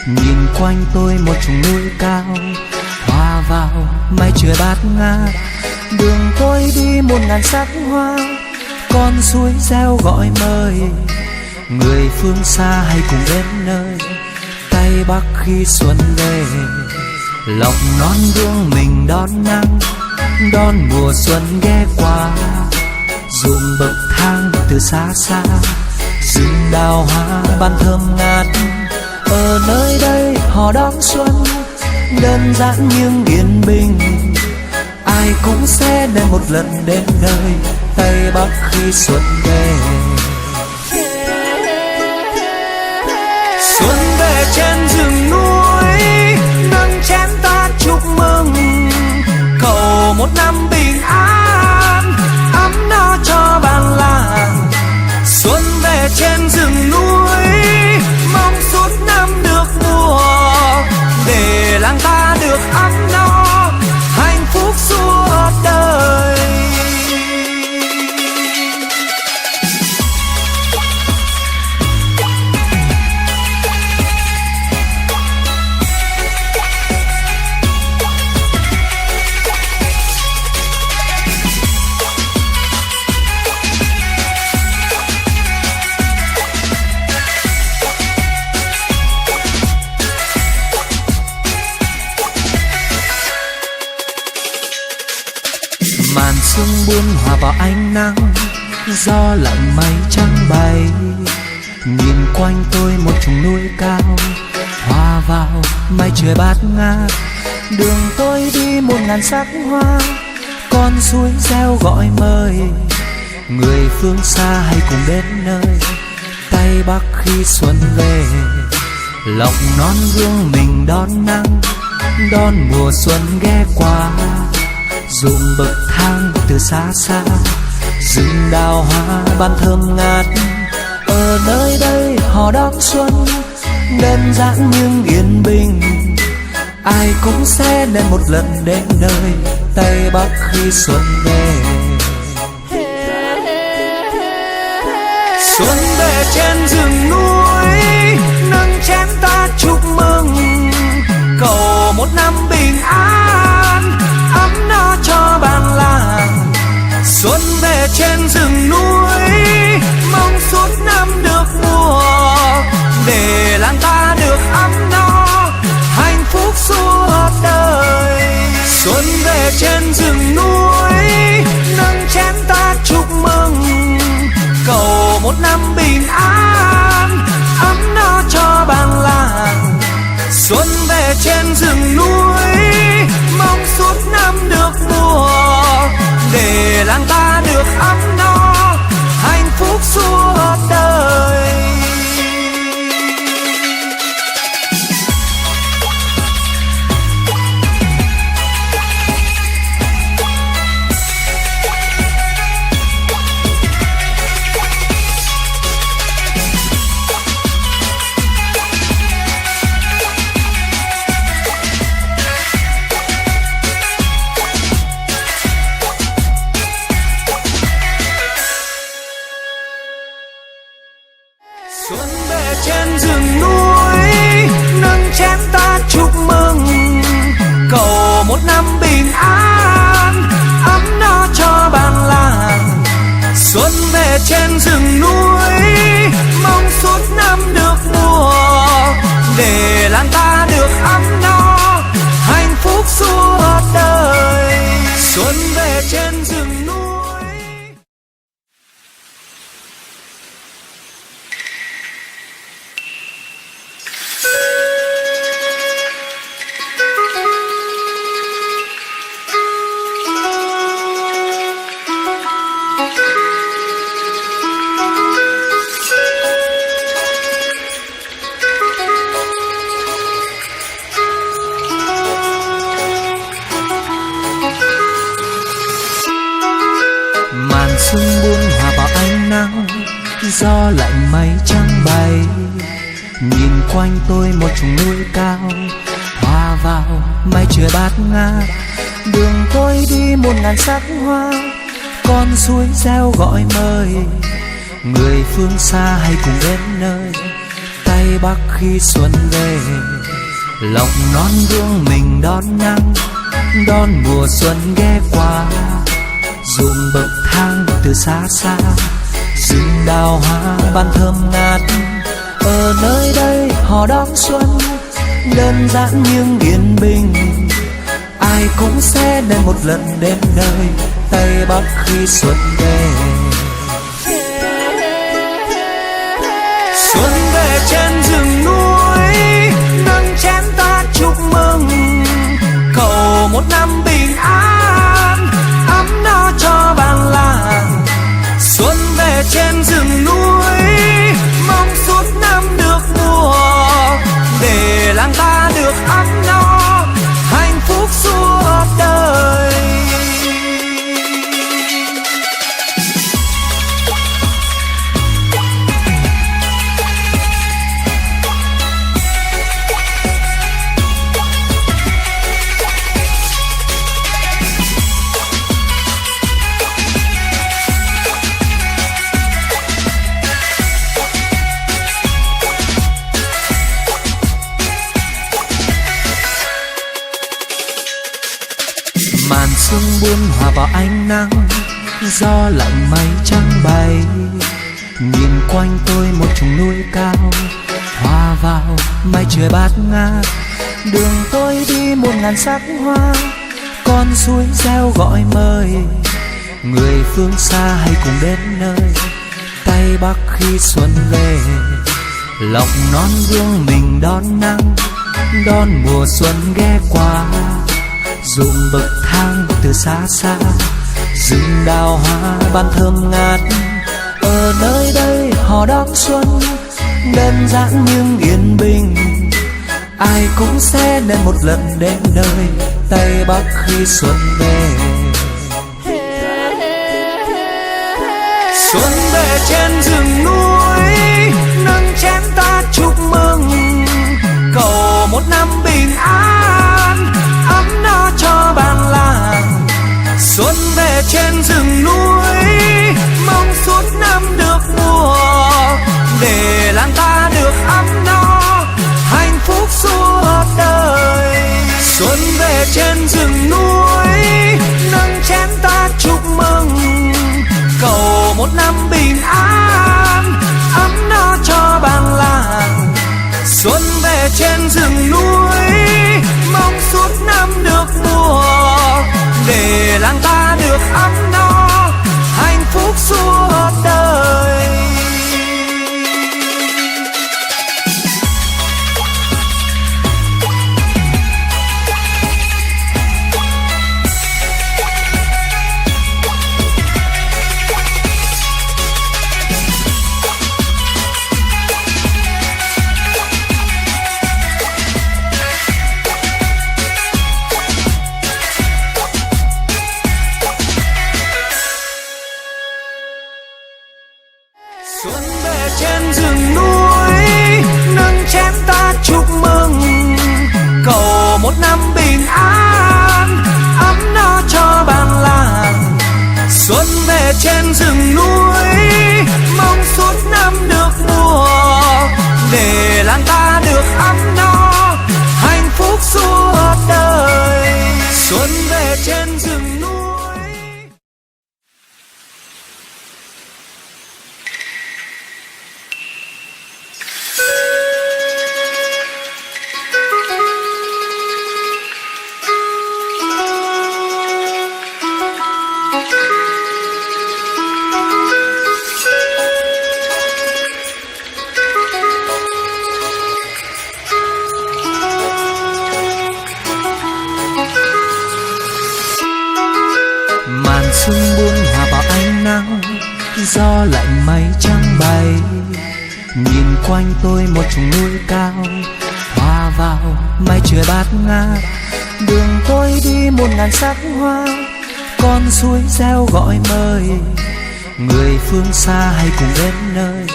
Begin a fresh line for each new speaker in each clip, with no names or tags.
Nhìn quanh tôi một chùm núi cao hòa vào mây trời bát ngát. Đường tôi đi 1000 sắc hoa, con suối reo gọi mời. Người phương xa hay cùng đến nơi Tây Bắc khi xuân về. Lộc non gương mình đón nắng, đón mùa xuân ghé qua. Ruộng bậc thang từ xa xa, rừng đào hoa ban thơm ngát. Ở nơi đây họ đón xuân đơn giản nhưng yên bình. Ai cũng sẽ đến một lần đến nơi Tây Bắc khi xuân về. Xuân về trên rừng núi, nâng chén ta chúc mừng. Cầu một năm bình an, ấm no cho bản làng. Xuân về trên rừng núi, mong suốt năm được mùa, để làng ta được ấm no, hạnh phúc suốt đời. Màn sương buông hòa vào ánh nắng, gió lạnh mây trắng bay. Nhìn quanh tôi một chùm núi cao hòa vào mây trời bát ngát. Đường tôi đi 1000 sắc hoa, con suối reo gọi mời. Người phương xa hay cùng đến nơi Tây Bắc khi xuân về. Lộc non gương mình đón nắng, đón mùa xuân ghé qua. Ruộng bậc thang từ xa xa, rừng đào hoa ban thơm ngát. Ở nơi đây họ đón xuân đơn giản nhưng yên bình. Ai cũng sẽ đến một lần đến nơi Tây Bắc khi xuân về. Xuân về trên rừng núi, nâng chén ta chúc mừng. Cầu một năm bình an, ấm no cho bản làng. Xuân về trên rừng núi, mong suốt năm được mùa, để làng ta được ấm no, hạnh phúc suốt đời. Xuân về trên rừng núi, nâng chén ta chúc mừng. Cầu một năm bình an, ấm no cho bản làng. Xuân về trên rừng núi, mong suốt năm được mùa, để làng ta được ấm no, hạnh phúc suốt đời. Xuân về trên rừng núi, nâng chén ta chúc mừng. Cầu một năm bình an, ấm no cho bản làng. Xuân về trên rừng núi, mong suốt năm được mùa, để làng ta được ấm no, hạnh phúc suốt đời. Xuân về trên rừng núi. Sương buông hòa vào ánh nắng, gió lạnh mây trắng bay. Nhìn quanh tôi một chùm núi cao hòa vào mây trời bát ngát. Đường tôi đi 1000 sắc hoa, con suối reo gọi mời. Người phương xa hay cùng đến nơi Tây Bắc khi xuân về. lòng non vương mình đón nắng, đón mùa xuân ghé qua. Ruộng bậc thang từ xa xa, rừng đào hoa ban thơm ngát. Ở nơi đây họ đón xuân, đơn giản nhưng yên bình. Ai cũng sẽ đến một lần đến nơi Tây Bắc khi xuân về. Xuân về trên rừng núi, nâng chén ta chúc mừng. Cầu một năm bình an, ấm no cho bản làng. Xuân về trên rừng núi, mong suốt năm được mùa, để làng ta được ấm no, hạnh phúc suốt đời. Màn sương buông hòa vào ánh nắng, gió lạnh mây trắng bay. Nhìn quanh tôi một chùm núi cao, hòa vào mây trời bát ngát. Đường tôi đi 1000 sắc hoa, con suối reo gọi mời. Người phương xa hãy cùng đến nơi Tây Bắc khi xuân về. Lòng non vương mình đón nắng, đón mùa xuân ghé qua. Ruộng bậc thang từ xa xa, rừng đào hoa ban thơm ngát. Ở nơi đây họ đón xuân, đơn giản nhưng yên bình. Ai cũng sẽ đến một lần đến nơi Tây Bắc khi xuân về. Xuân về trên rừng núi, nâng chén ta chúc mừng. Cầu một năm bình an, ấm no cho bản làng. Xuân về trên rừng núi, mong suốt năm được mùa, để làng ta được ấm no, hạnh phúc suốt đời. Xuân về trên rừng núi, nâng chén ta chúc mừng. Cầu một năm bình an, ấm no cho bản làng. Xuân về trên rừng núi, mong suốt năm được mùa, để làng ta được ấm no, hạnh phúc suốt đời. Xuân về trên rừng núi, nâng chén ta chúc mừng. Cầu một năm bình an, ấm no cho bản làng. Xuân về trên rừng núi, mong suốt năm được mùa, để làng ta được ấm no, hạnh phúc suốt đời. Xuân về trên rừng núi. Màn sương buông hòa vào ánh nắng, gió lạnh mây trắng bay. Nhìn quanh tôi một chùm núi cao, hòa vào mây trời bát ngát. Đường tôi đi 1000 sắc hoa, con suối reo gọi mời. Người phương xa hãy cùng đến nơi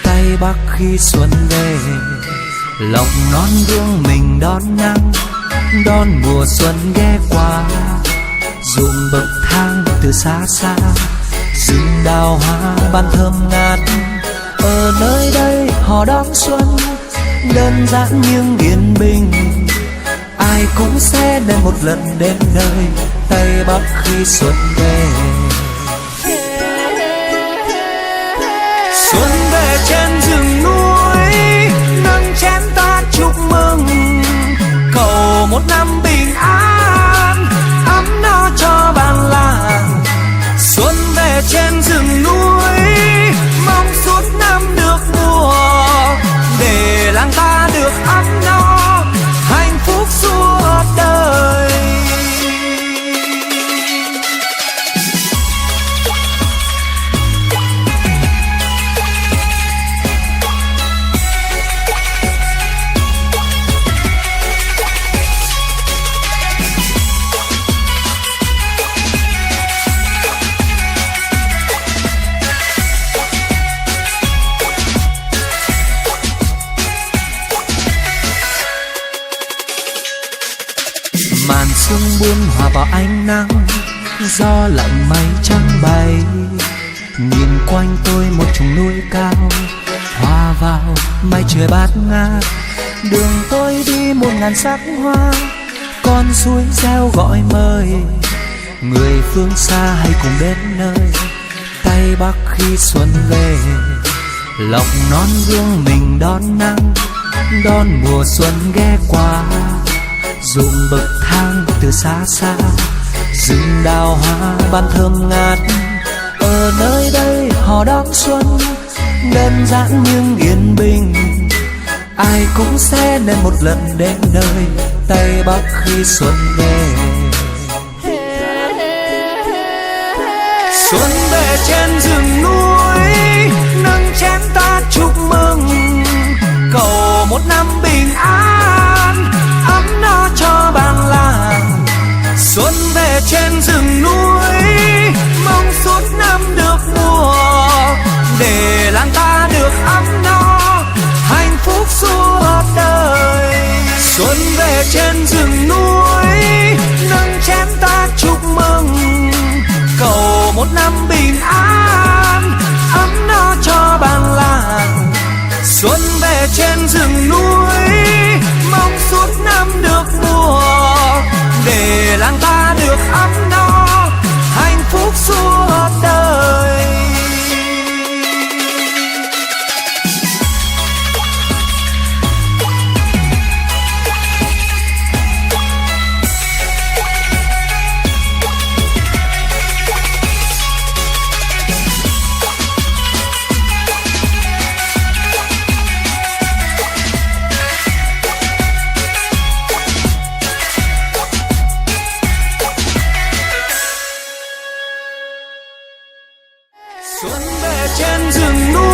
Tây Bắc khi xuân về. Lòng non vương mình đón nắng, đón mùa xuân ghé qua. Ruộng bậc thang từ xa xa, rừng đào hoa ban thơm ngát. Ở nơi đây họ đón xuân, đơn giản nhưng yên bình. ai cũng sẽ nên một lần đến nơi Tây Bắc khi xuân về. Xuân về trên rừng núi, nâng chén ta chúc mừng, cầu một năm bình an, ấm no cho bản làng. Xuân về trên rừng núi, mong suốt năm được mùa, để làng ta được ấm no, hạnh phúc suốt đời. Màn sương buông hòa vào ánh nắng, gió lặng mây trắng bay. Nhìn quanh tôi một chùm núi cao, hòa vào mây trời bát ngát. Đường tôi đi 1000 sắc hoa, con suối reo gọi mời. Người phương xa hãy cùng đến nơi Tây Bắc khi xuân về. Lộc non gương mình đón nắng, đón mùa xuân ghé qua. Ruộng bậc thang từ xa xa, rừng đào hoa ban thơm ngát. Ở nơi đây họ đón xuân, đơn giản nhưng yên bình. Ai cũng sẽ nên một lần đến nơi Tây Bắc khi xuân về. Xuân về trên rừng núi, nâng chén ta chúc mừng, cầu một năm bình an, ấm no cho bản làng. Xuân về trên rừng núi, mong suốt năm được mùa, để làng ta được ấm no, hạnh phúc suốt đời. Xuân về trên rừng núi, nâng chén ta chúc mừng, cầu một năm bình an, ấm no cho bản làng. Xuân về trên rừng núi, mong suốt năm được mùa, để làng ta được ấm no, hạnh phúc suốt đời. Xuân về trên rừng núi,